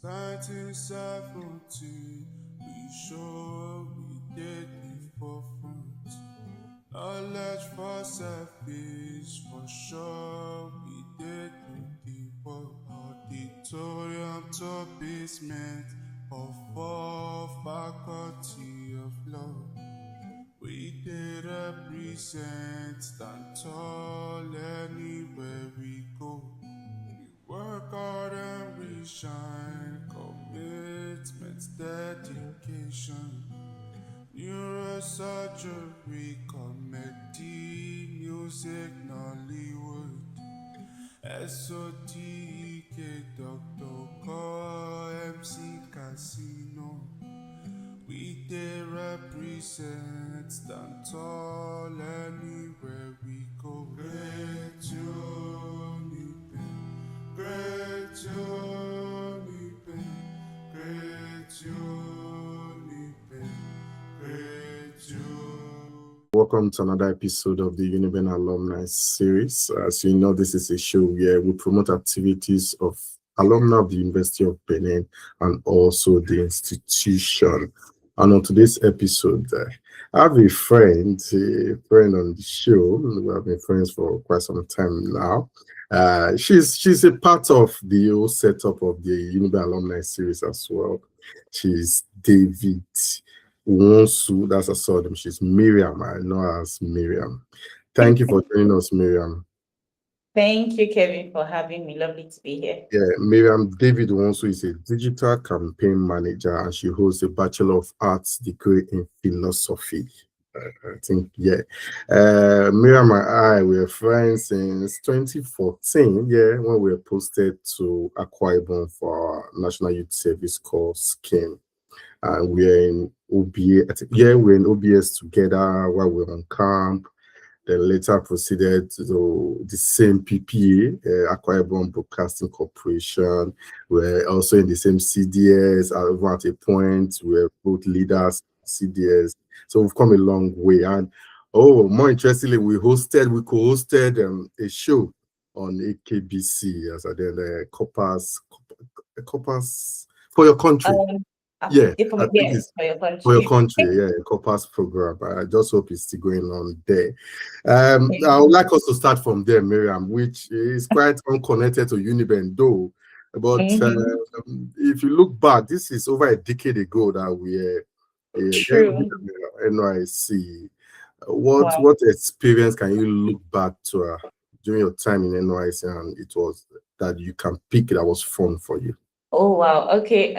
1970, we sure we did before fruit. Knowledge for selfish, for sure we did the work. Auditorium to basement of all faculty of law. We did represent, stand tall anywhere we go. We work hard and we shine, commitment, dedication. Neurosurgery, comedy, music, Nollywood. SOTK, Dr. Call, MC Casino. We did represent, stand tall anywhere we go. Great Uniben, great Uniben, great Uniben, great Uniben. Welcome to another episode of the Uniben Alumni Series. As you know, this is a show where we promote activities of alumni of the University of Benin and also the institution. And on today's episode, I have a friend on the show. We have been friends for quite some time now. She's a part of the whole setup of the Uniben Alumni Series as well. She's David-Nwosu, that's her surname. She's Miriam. I know her as Miriam. Thank you for joining us, Miriam. Thank you, Kevin, for having me. Lovely to be here. Yeah, Miriam David-Nwosu is a digital campaign manager and she holds a Bachelor of Arts degree in philosophy. I think, yeah. Miriam and I were friends since 2014, yeah, when we were posted to Akwa Ibom for our National Youth Service Corps scheme. And we're in OBS, we're in OBS together while we're on camp. Then later proceeded to the same PPA, Akwa Ibom Broadcasting Corporation. We're also in the same CDS. Over at a point, we're both leaders, CDS. So we've come a long way. And more interestingly, we co-hosted a show on AKBC as the Corpus for your country. Yeah, I think it's for your country. Yeah, Corpus program. I just hope it's still going on there. I would like us to start from there, Miriam, which is quite unconnected to Uniben, though. But if you look back, this is over a decade ago that we NYC. What experience can you look back to during your time in NYC, and it was that you can pick that was fun for you? Oh wow. Okay.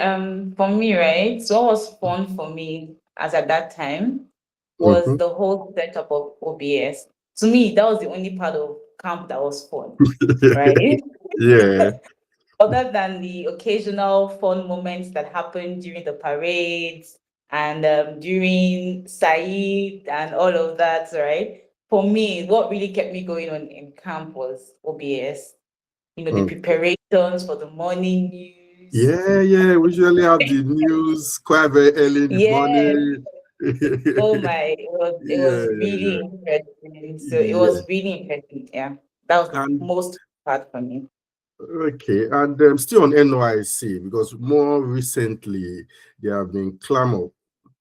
For me, right? So what was fun for me as at that time was the whole setup of OBS. To me, that was the only part of camp that was fun, right? Yeah. Other than the occasional fun moments that happened during the parades and during Saeed and all of that, right? For me, what really kept me going on in camp was OBS. The preparations for the morning news. Yeah. We usually have the news quite very early in the morning. Oh my, it was really interesting. So it was really interesting. Yeah, that was the most part for me. Okay, and still on NYC, because more recently there have been clamor,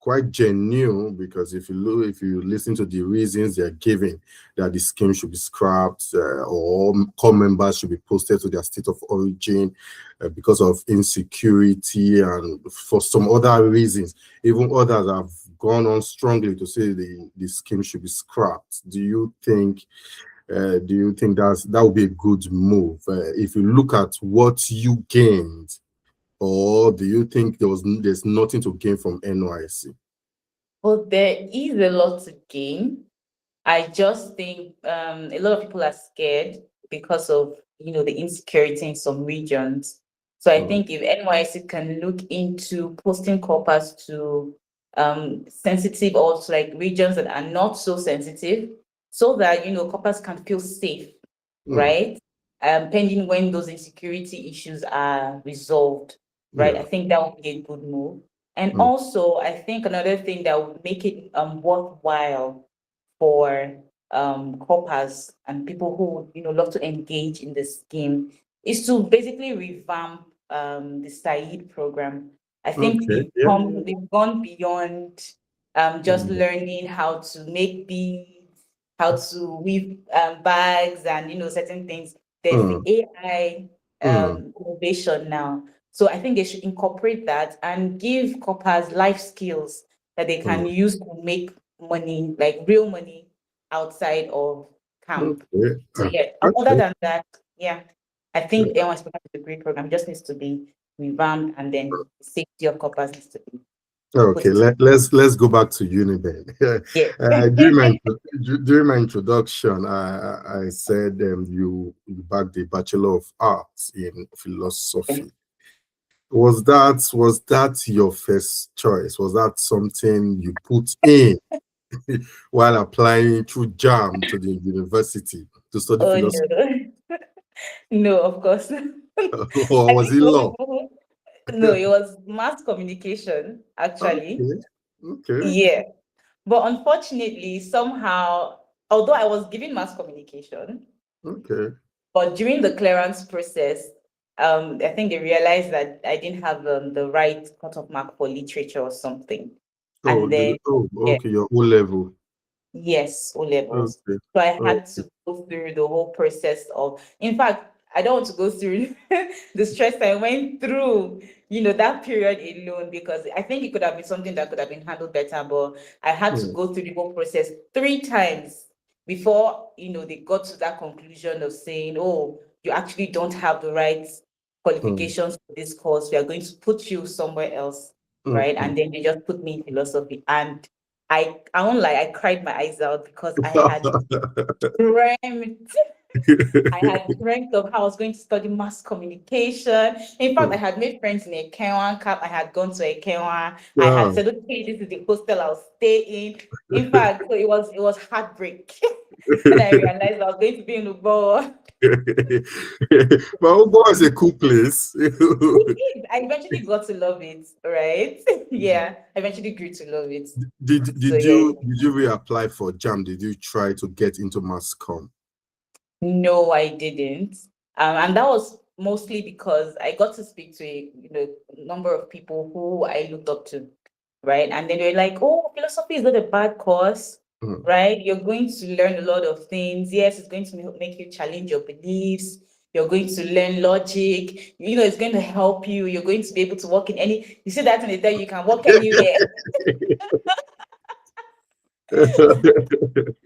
quite genuine, because if you listen to the reasons they're giving, that the scheme should be scrapped or core members should be posted to their state of origin because of insecurity and for some other reasons. Even others have gone on strongly to say the scheme should be scrapped. Do you think that would be a good move if you look at what you gained, or do you think there's nothing to gain from NYC? Well, there is a lot to gain. I just think a lot of people are scared because of the insecurity in some regions. So I think if NYC can look into posting corpus to sensitive or to like regions that are not so sensitive, so that corpus can feel safe, right? Pending when those insecurity issues are resolved, right? I think that would be a good move. And also, I think another thing that would make it worthwhile for corpus and people who love to engage in the scheme is to basically revamp the Said program. I think Okay. Yeah. we've gone beyond just Mm, learning how to make beads, how to weave bags, and certain things. There's the mm, AI mm, innovation now. So I think they should incorporate that and give coppers life skills that they can mm. use to make money, like real money, outside of camp. Okay. So yeah, other Okay. than that, yeah, I think anyone's program is a great program. Just needs to be revamped, and then safety of coppers needs to be put Okay, into. let's go back to Uniben. Yeah. During my introduction, I said you backed the Bachelor of Arts in Philosophy. Was that your first choice? Was that something you put in while applying through JAM to the university to study Oh philosophy, no, no, of course. or I was think it most law? people, no, it was mass communication, actually. Okay, okay, Yeah. But unfortunately, somehow, although I was given mass communication, okay. but during the clearance process, I think they realized that I didn't have the right cutoff mark for literature or something. And then, yeah, Okay, your O level. yes, O levels. Okay. So I Oh, had to go through the whole process of, in fact, I don't want to go through the stress I went through, that period alone, because I think it could have been something that could have been handled better, but I had to mm, go through the whole process 3 times before, they got to that conclusion of saying, oh, you actually don't have the right mm, qualifications for this course. We are going to put you somewhere else, right? mm, And then they just put me in philosophy. And I won't lie, I cried my eyes out because I had dreamt. I had dreamt of how I was going to study mass communication. In fact, I mm. had made friends in a Kenwan camp. I had gone to a Kenwan. I Yeah. had said, okay, this is the hostel I'll stay in. In fact, so it was heartbreak. Then I realized I was going to be in Ubo. But Obo is a cool place. I eventually got to love it, right? Yeah, I eventually grew to love it. Did So did yeah. you did you reapply for JAM? Did you try to get into mass comm? No, I didn't. And that was mostly because I got to speak to a number of people who I looked up to, right? And then they're like, "Oh, philosophy is not a bad course, Mm, right? You're going to learn a lot of things. Yes, it's going to make you challenge your beliefs. You're going to learn logic. It's going to help you. You're going to be able to work in any. You see that in the day, you can work anywhere."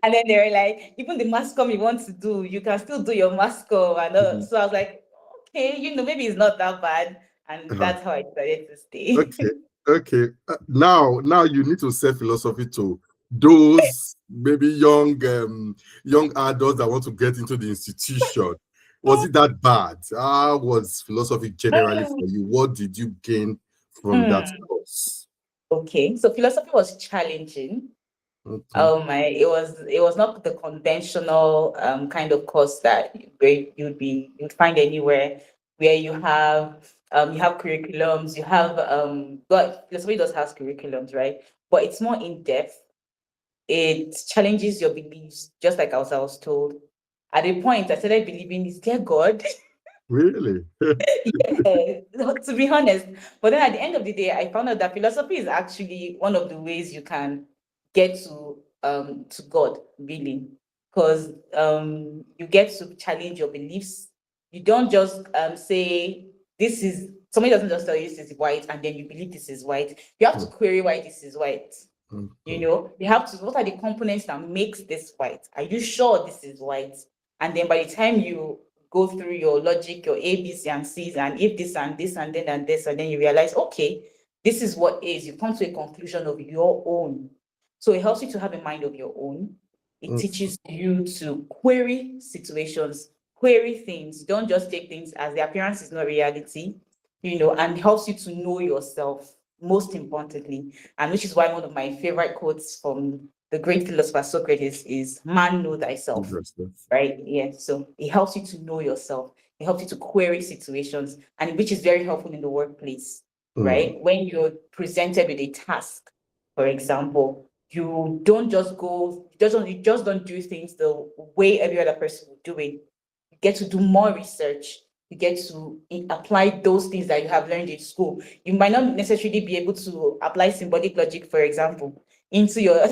And then they were like, even the mass comm you want to do, you can still do your mass comm. And mhm. so I was like, okay, maybe it's not that bad. And Uh-huh. that's how I decided to stay. Okay, okay. Now you need to sell philosophy to those maybe young adults that want to get into the institution. Was it that bad? How was philosophy generally for you? What did you gain from that Hmm. course? Okay, so philosophy was challenging. Okay. It was not the conventional kind of course that where you'd find anywhere, where you have curriculums, but philosophy does have curriculums, right? But it's more in depth. It challenges your beliefs, just like I was told. At a point, I started believing, is there God? Really? Yeah, to be honest. But then at the end of the day, I found out that philosophy is actually one of the ways you can get to God, really. Because you get to challenge your beliefs. You don't just say this is somebody doesn't just tell you this is white and then you believe this is white. You have to Mm, query why this is white. mm, You have to, what are the components that makes this white? Are you sure this is white? And then by the time you go through your logic, your A, B, C, and C's, and if this and this and this, and then you realize, okay, this is what is, you come to a conclusion of your own. So it helps you to have a mind of your own. It mm, teaches you to query situations, query things. Don't just take things as the appearance is not reality, and helps you to know yourself, most importantly. And which is why one of my favorite quotes from the great philosopher Socrates is, man, know thyself, interesting. right? Yeah. So it helps you to know yourself. It helps you to query situations, and which is very helpful in the workplace, Mm, right? When you're presented with a task, for example, you don't just go, you just don't do things the way every other person would do it. You get to do more research. you get to apply those things that you have learned in school. You might not necessarily be able to apply symbolic logic, for example, into your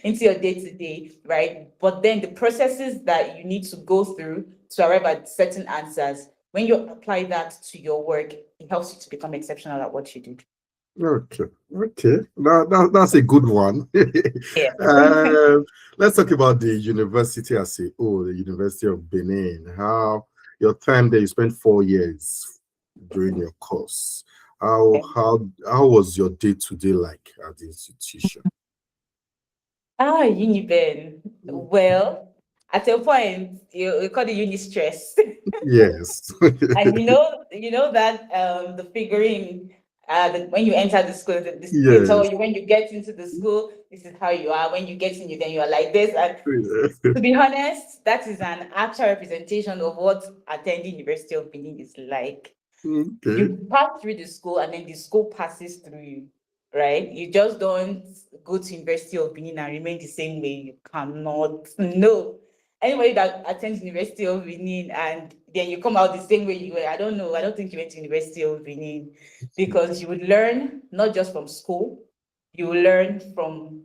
into your day-to-day, right? But then the processes that you need to go through to arrive at certain answers, when you apply that to your work, it helps you to become exceptional at what you do. Okay, okay, that's a good one. Yeah. Let's talk about the university as a whole, the University of Benin. How your time there, you spent 4 years during your course. How was your day-to-day like at the institution? Uniben. Well, at a point, you call the uni stress. Yes. And you know that the figuring when you enter the school, they tell Yes. you when you get into the school, this is how you are. When you get in, then you are like this. And to be honest, that is an actual representation of what attending University of Benin is like. Okay. You pass through the school and then the school passes through you, right? You just don't go to University of Benin and remain the same way. You cannot. No. Anybody that attends University of Benin and then you come out the same way you were, I don't know. I don't think you went to University of Benin, because you would learn not just from school, you will learn from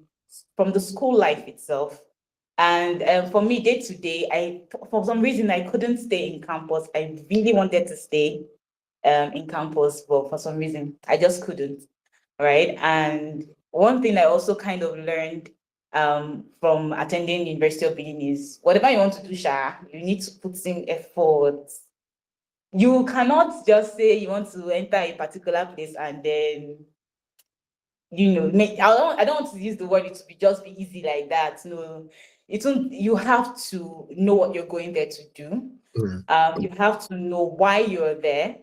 the school life itself. And for me, day to day, for some reason I couldn't stay in campus. I really wanted to stay in campus, but for some reason I just couldn't, right? And one thing I also kind of learned from attending University of Benin is whatever you want to do, Sha, you need to put in effort. You cannot just say you want to enter a particular place and then I don't want to use the word it to be just be easy like that. No, it won't. You have to know what you're going there to do. Yeah. You have to know why you're there,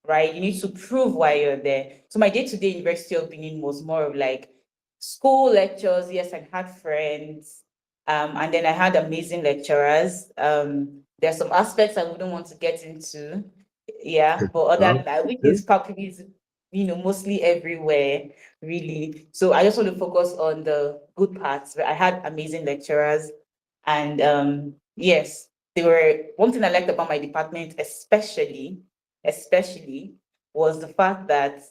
right? You need to prove why you're there. So my day-to-day University of Benin was more of like school lectures. Yes, I had friends, and then I had amazing lecturers. There's some aspects I wouldn't want to get into, yeah, but other than that, which Okay. is probably mostly everywhere, really. So I just want to focus on the good parts. But I had amazing lecturers, and yes, they were one thing I liked about my department, especially was the fact that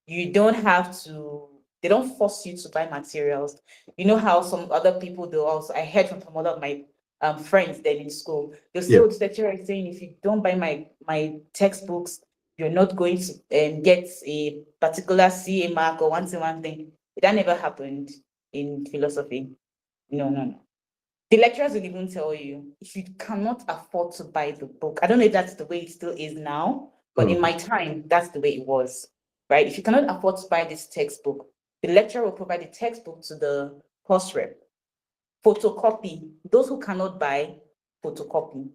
you don't have to, they don't force you to buy materials. You know how some other people do also, I heard from some other of my friends then in school, they'll say, Yeah. oh, the lecturer is saying if you don't buy my textbooks, you're not going to get a particular CA mark or one thing. That never happened in philosophy. No, no, no. The lecturers will even tell you if you cannot afford to buy the book. I don't know if that's the way it still is now, but in my time, that's the way it was, right? If you cannot afford to buy this textbook, the lecturer will provide the textbook to the course rep. Photocopy. Those who cannot buy, photocopy.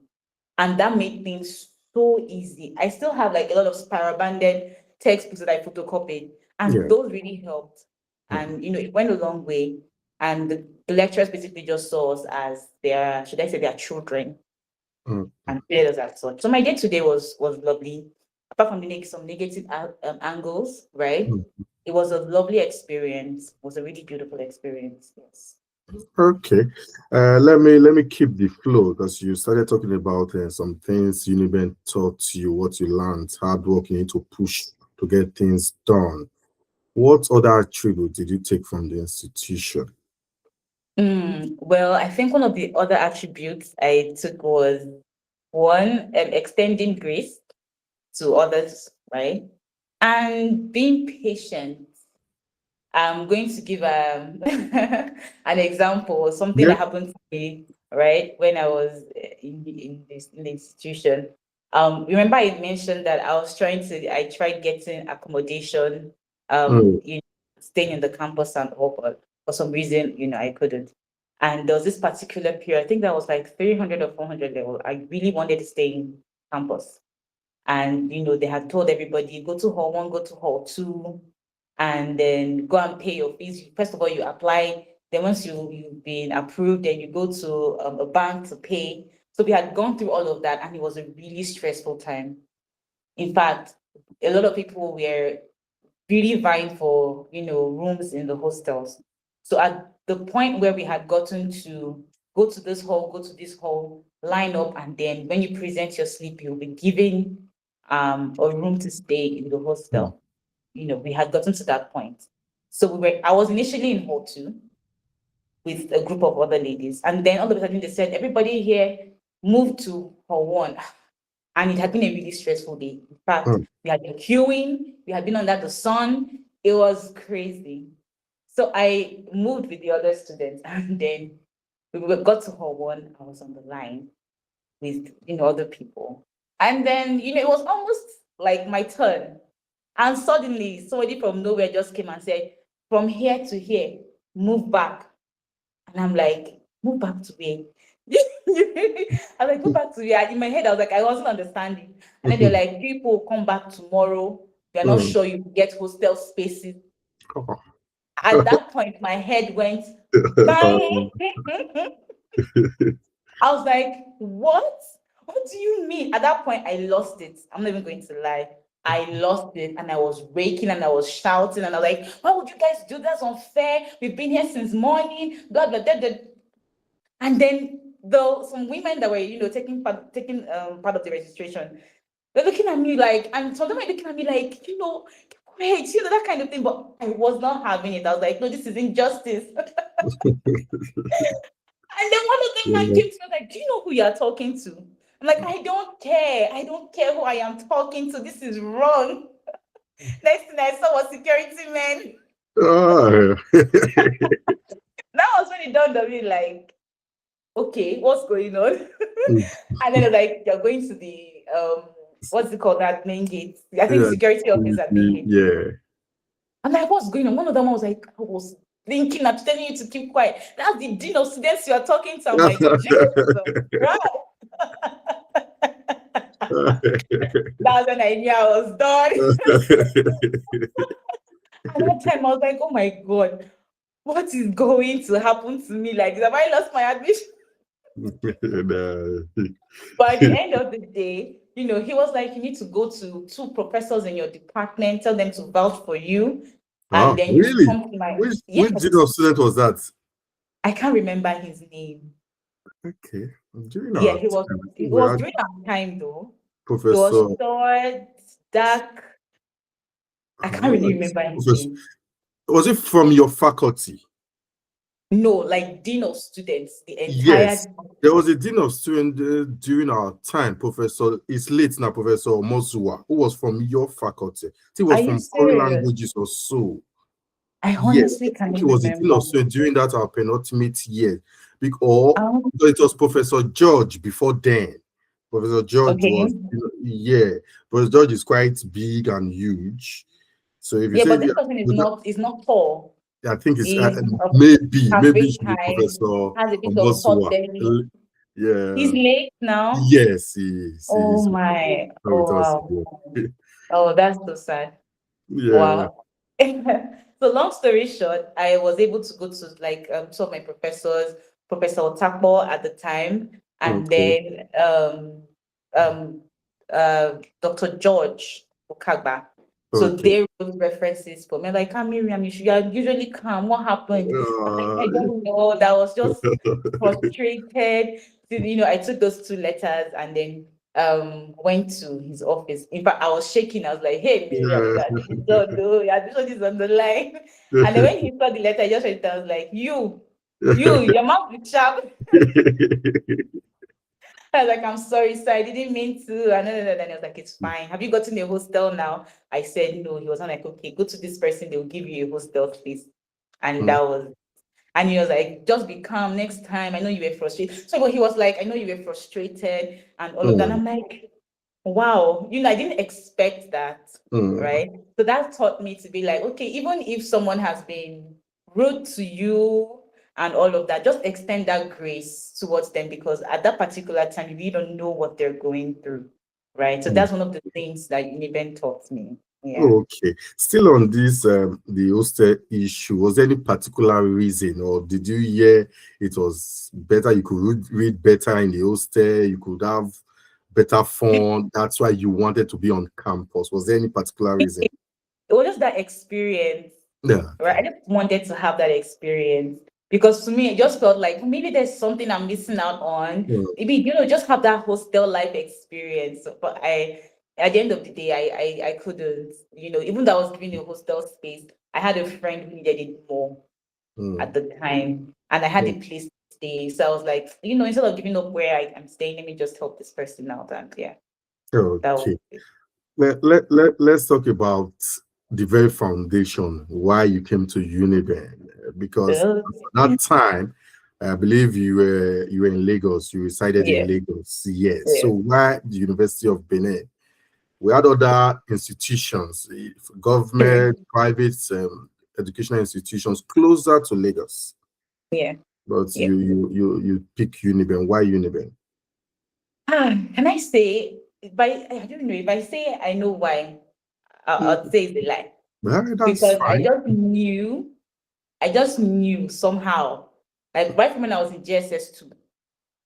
And that made things so easy. I still have like a lot of spiral-banded textbooks that I photocopied, and Yeah. those really helped. Mm, And it went a long way. And the lecturers basically just saw us as their, should I say, their children, mm, and treated us as such. So my day today was lovely. Apart from some negative angles, right? mm. It was a lovely experience. It was a really beautiful experience. Yes. Okay. Let me keep the flow because you started talking about some things Uniben taught you, what you learned, hard work you need to push to get things done. What other attributes did you take from the institution? Well, I think one of the other attributes I took was one, extending grace to others, right? And being patient. I'm going to give an example, something Yeah. that happened to me, right, when I was in the institution. Remember I mentioned that I tried getting accommodation, Mm, staying in the campus and all, but for some reason, I couldn't. And there was this particular period, I think that was like 300 or 400 level. I really wanted to stay in campus. And they had told everybody, go to hall one, go to hall two, and then go and pay your fees. First of all, you apply. Then once you've been approved, then you go to a bank to pay. So we had gone through all of that, and it was a really stressful time. In fact, a lot of people were really vying for rooms in the hostels. So at the point where we had gotten to go to this hall, go to this hall, line up, and then when you present your slip, you'll be given a room to stay in the hostel. We had gotten to that point. So I was initially in hall 2 with a group of other ladies. And then all of a sudden they said, everybody here moved to hall 1. And it had been a really stressful day. In fact, we had been queuing, we had been under the sun. It was crazy. So I moved with the other students, and then we got to hall 1. I was on the line with other people. And then it was almost like my turn. And suddenly somebody from nowhere just came and said, from here to here, move back. And I'm like, move back to where? I was like, move back to where? In my head, I was like, I wasn't understanding. And then they're like, people come back tomorrow. They're not sure you get hostel spaces. At that point, my head went bang. I was like, what? What do you mean? At that point, I lost it. I'm not even going to lie. I lost it, and I was raking and I was shouting, and I was like, why would you guys do that? That's unfair. We've been here since morning, blah, blah, blah, blah. And then some women that were, taking part of the registration, they're looking at me like, and some of them were looking at me like, great, that kind of thing. But I was not having it. I was like, no, this is injustice. And then one of them came to me like, do you know who you are talking to? I'm like, I don't care. I don't care who I am talking to. This is wrong. Next thing I saw was security men. That was when it dawned on me, like, okay, what's going on? And then like, you're going to the what's it called, that main gate? I think security office at main gate. Yeah. I'm like, what's going on? One of them was like, I was thinking, I'm telling you to keep quiet. That's the dean of students you are talking to. I'm like, Jesus, right? That's when I knew I was done. At that time, I was like, oh my God, what is going to happen to me? Like, have I lost my admission? But at the end of the day, he was like, you need to go to 2 professors in your department, tell them to vouch for you. And then you really? come to my... Which dean of student was that? I can't remember his name. Okay. It was during our time though. Professor. It was short, dark. I can't really remember his name. Was it from your faculty? No, like dean of students, the entire... Yes, there was a dean of students during our time, Professor, it's late now, Professor Mosua, who was from your faculty. He was from foreign languages or so. I honestly can't remember. He was a dean of students during that our penultimate year. Because it was Professor George before then. Professor George was, Professor George is quite big and huge. So if you say, but this person is not tall. I think it's maybe Professor has a bit of hot belly. Yeah. He's late now. Yes, he is. Oh my. Oh, wow. Oh, that's so sad. Yeah. Wow. So long story short, I was able to go to like two of my professors, Professor Otakbo at the time, and then Dr. George Okagba. So they wrote references for me. Like, Miriam, you are usually calm. What happened? I don't know. That was just frustrated. So, I took those 2 letters and then went to his office. In fact, I was shaking. I was like, hey, Miriam, don't know. This one is on the line. And then when he saw the letter, I just read it. I was like, your mouth is sharp. I was like, I'm sorry, sir. I didn't mean to. And then I was like, it's fine. Have you gotten a hostel now? I said, no. He was like, okay, go to this person. They'll give you a hostel, please. And that was, and he was like, just be calm next time. I know you were frustrated. So he was like, I know you were frustrated and all of that. And I'm like, wow, I didn't expect that, right? So that taught me to be like, okay, even if someone has been rude to you, and all of that, just extend that grace towards them, because at that particular time, you really don't know what they're going through, right? So that's one of the things that Uniben taught me. Yeah. Okay. Still on this, the hostel issue, was there any particular reason, or did you hear it was better, you could read better in the hostel, you could have better fun, that's why you wanted to be on campus? Was there any particular reason? It was just that experience. Yeah. Right. I just wanted to have that experience. Because to me, it just felt like maybe there's something I'm missing out on. Maybe, just have that hostel life experience. But I at the end of the day, I couldn't, even though I was giving a hostel space, I had a friend who needed it more at the time, and I had a place to stay. So I was like, instead of giving up where I'm staying, let me just help this person out. And yeah, that was Okay. it. Let's talk about the very foundation why you came to Uniben, because Uh, at that time, I believe you were in Lagos. You resided in yeah, Lagos. Yes. yeah. So why the University of Benin? We had other institutions, government, private educational institutions closer to Lagos, Yeah, but yeah. you pick Uniben. Why Uniben? Can I say, I don't know, if I say I know why, I'd say it's a lie. Well, that's Because fine. I just knew somehow, like right from when I was in GSS2,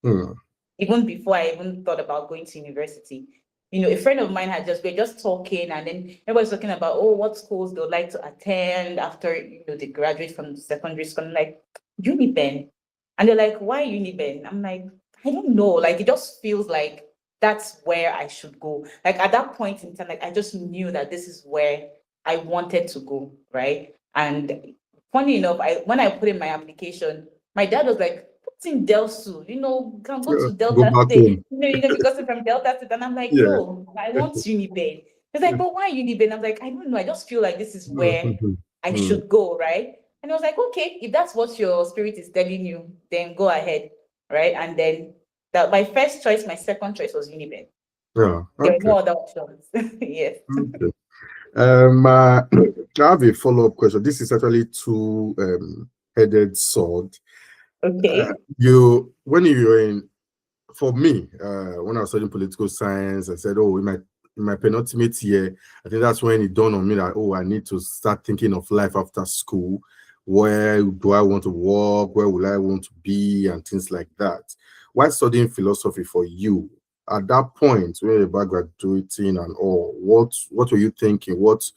Hmm. even before I even thought about going to university. A friend of mine we're just talking, and then everybody's talking about, oh, what schools they would like to attend after, they graduate from secondary school. I'm like, Uniben. And they're like, why Uniben? I'm like, I don't know. Like, it just feels like that's where I should go. Like, at that point in time, like, I just knew that this is where I wanted to go, right? And funny enough, when I put in my application, my dad was like, in Delsu, can go to Go Delta back State, home. because I'm from Delta State. And I'm like, Yeah. no, I want Uniben. He's like, but why Uniben? I'm like, I don't know. I just feel like this is where I Mm. should go, right? And I was like, okay, if that's what your spirit is telling you, then go ahead, right? And then my first choice, my second choice was Uniben. Yeah. There were Okay. no other options. Yes. Okay. I have a follow-up question. This is actually two headed sword. Okay. When you were in, for me, when I was studying political science, I said, oh, in my penultimate year, I think that's when it dawned on me that, oh, I need to start thinking of life after school. Where do I want to work? Where will I want to be? And things like that. Why studying philosophy for you? At that point, when you were about graduating and all, what were you thinking? What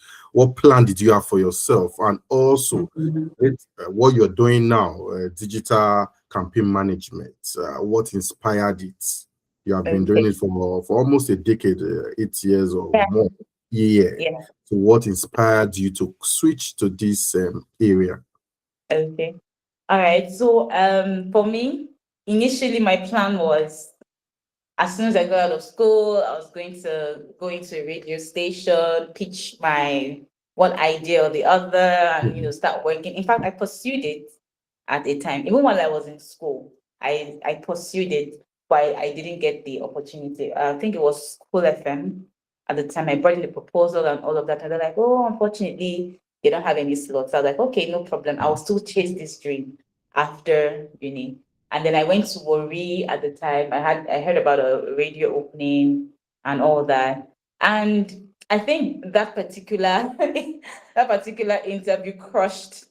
plan did you have for yourself? And also, Mhm. what you're doing now, digital campaign management, what inspired it? You have been doing Okay. it for almost a decade, 8 years or Yeah. more. Yeah. Yeah. So what inspired you to switch to this area? Okay. All right. So for me, initially my plan was, as soon as I got out of school, I was going to go into a radio station, pitch my one idea or the other, and start working. In fact, I pursued it at a time, even while I was in school. I pursued it, but I didn't get the opportunity. I think it was School FM at the time. I brought in the proposal and all of that, and they're like, "Oh, unfortunately, they don't have any slots." I was like, "Okay, no problem. I'll still chase this dream after uni." And then I went to Worry at the time. I heard about a radio opening and all that. And I think that particular interview crushed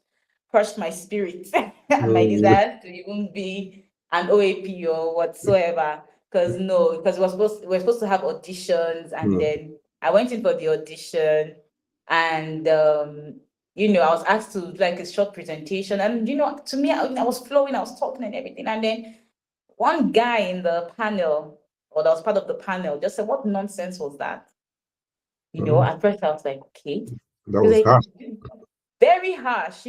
my spirit and my Mm, desire to even be an OAP or whatsoever. Because we're supposed to have auditions, and mm, then I went in for the audition, and I was asked to do like a short presentation, and to me, I was flowing, I was talking and everything, and then one guy in the panel, or that was part of the panel, just said, "What nonsense was that?" mm. At first I was like, "Okay." That He's was like, hard. very harsh,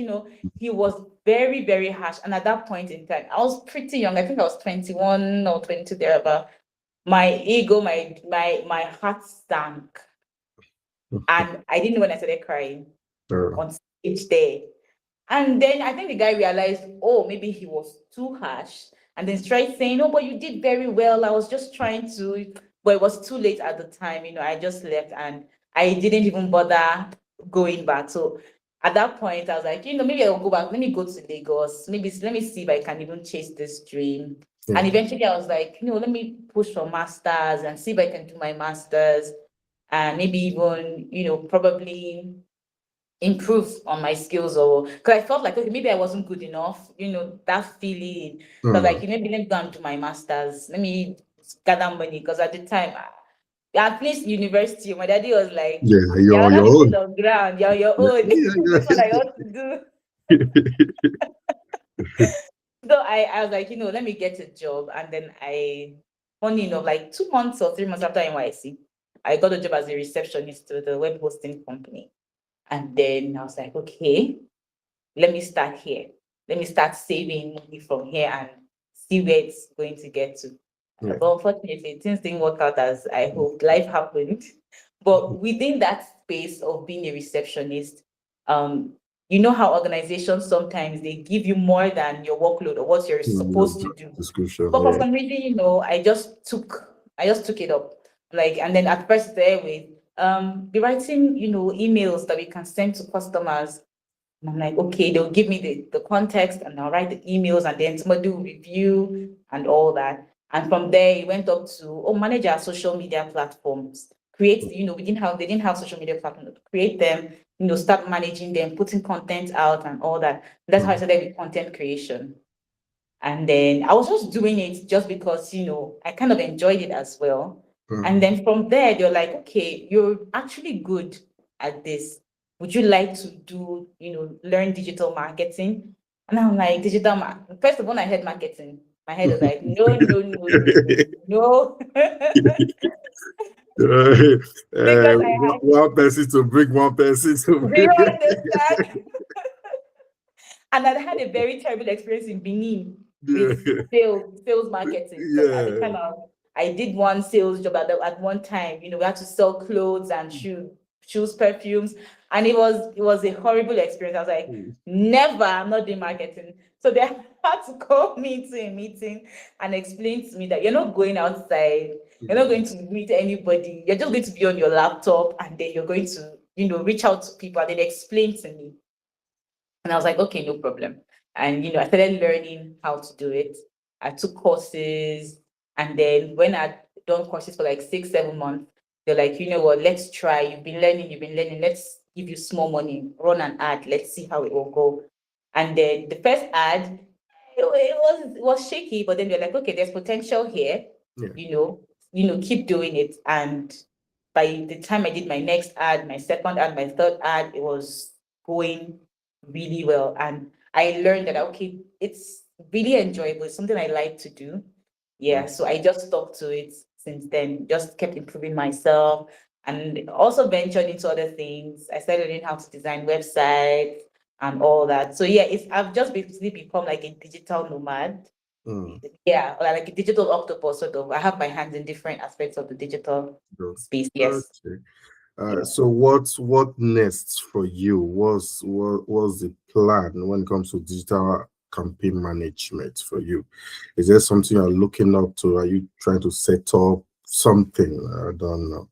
he was very, very harsh. And at that point in time, I was pretty young. I think I was 21 or 22 thereabout. My ego, my heart sank. And I didn't know when I started crying Uh, on stage there. And then I think the guy realized, oh, maybe he was too harsh. And then tried saying, "No, but you did very well. I was just trying to," but it was too late at the time. I just left and I didn't even bother going back. So at that point, I was like, maybe I'll go back. Let me go to Lagos. Maybe let me see if I can even chase this dream. And yeah. eventually I was like, let me push for masters and see if I can do my masters, and maybe even, probably improve on my skills, or because I felt like, okay, maybe I wasn't good enough, that feeling. So I was like, Mm. maybe let me go and do my masters. Let me gather money, because at the time, at least university, my daddy was like, Yeah, "You're your not own. on ground, you're on your Yeah, own." This one I ought to do. So I was like, let me get a job. And then funny enough, like 2 months or 3 months after NYC, I got a job as a receptionist to the web hosting company. And then I was like, okay, let me start here. Let me start saving money from here and see where it's going to get to. Yeah. But unfortunately, things didn't work out as I hoped. Life happened. But within that space of being a receptionist, you know how organizations sometimes they give you more than your workload or what you're supposed to do. Description, But for yeah. some reason, you know, I just took it up. Like, and then at first there with be writing, you know, emails that we can send to customers. And I'm like, okay, they'll give me the context and I'll write the emails and then somebody will review and all that. And from there, it went up to, manage our social media platforms. Create, you know, they didn't have social media platforms. Create them, you know, start managing them, putting content out and all that. That's how I started with content creation. And then I was just doing it just because, you know, I kind of enjoyed it as well. And then from there, they're like, okay, you're actually good at this. Would you like to do, you know, learn digital marketing? And I'm like, first of all, I heard marketing. My head was like, no, no, no, no, no. Because I had one person to bring one person to do you understand? And I had a very terrible experience in Benin with sales marketing. Because at the time I did one sales job at one time. You know, we had to sell clothes and shoes, perfumes, and it was a horrible experience. I was like, never, I'm not doing marketing. So they had to call me to a meeting and explain to me that you're not going outside, you're not going to meet anybody, you're just going to be on your laptop, and then you're going to, you know, reach out to people, and then explain to me. And I was like, okay, no problem. And, you know, I started learning how to do it. I took courses. And then when I'd done courses for like 6-7 months, they're like, you know what, let's try. You've been learning. Let's give you small money, run an ad. Let's see how it will go. And then the first ad, it was shaky, but then they're like, okay, there's potential here. Yeah. You know, keep doing it. And by the time I did my next ad, my second ad, my third ad, it was going really well. And I learned that, okay, it's really enjoyable. It's something I like to do. Yeah. So I just stuck to it since then, just kept improving myself and also ventured into other things. I started learning how to design websites and all that. So yeah, I've just basically become like a digital nomad. Yeah, or like a digital octopus sort of. I have my hands in different aspects of the digital space. Yes. Okay. So what next for you? What's the plan when it comes to digital campaign management for you? Is there something you're looking up to? Are you trying to set up something? I don't know.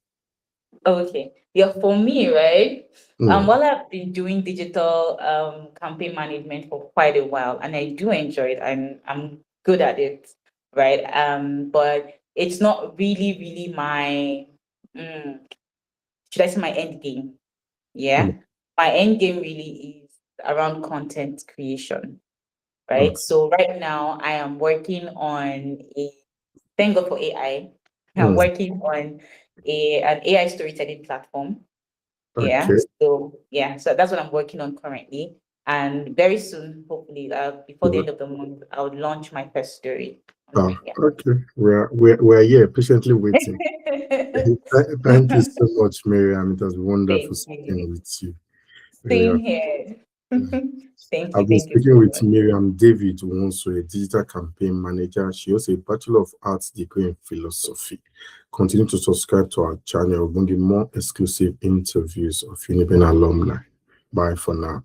Okay. Yeah, for me, right? While I've been doing digital campaign management for quite a while, and I do enjoy it. I'm good at it, right? But it's not really my should I say my end game? Yeah. My end game really is around content creation, right? So right now I am working on thank God for AI. I'm working on an AI storytelling platform. Yeah. So that's what I'm working on currently. And very soon, hopefully, before the end of the month, I would launch my first story. Okay. We're here patiently waiting. Thank you so much, Miriam. It was wonderful speaking with you. Same here. Thank I've you. been Thank you speaking so with much. Miriam David-Nwosu, a digital campaign manager. She has a Bachelor of Arts degree in philosophy. Continue to subscribe to our channel. We're bringing more exclusive interviews of Uniben alumni. Bye for now.